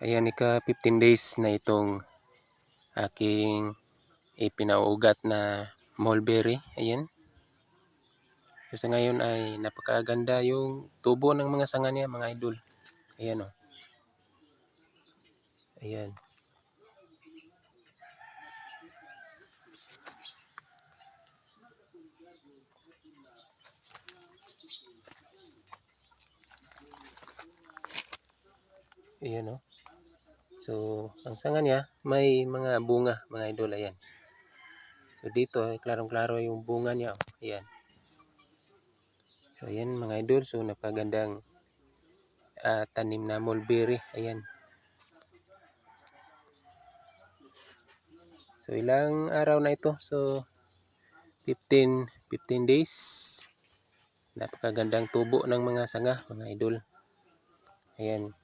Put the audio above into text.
Ayan, ika 15 days na itong aking ipinauugat na mulberry. Ayan. So, sa ngayon ay napakaganda yung tubo ng mga sanga niya, mga idol. Ayan o. Ayan. Ayan o. So, ang sanga niya may mga bunga, mga idol. Ayan. So, dito ay klarong-klaro yung bunga niya. Ayan. So, ayan mga idol. So, napagandang tanim na mulberry. Ayan. So, ilang araw na ito? So, 15 days. Napakagandang tubo ng mga sanga, mga idol. Ayan.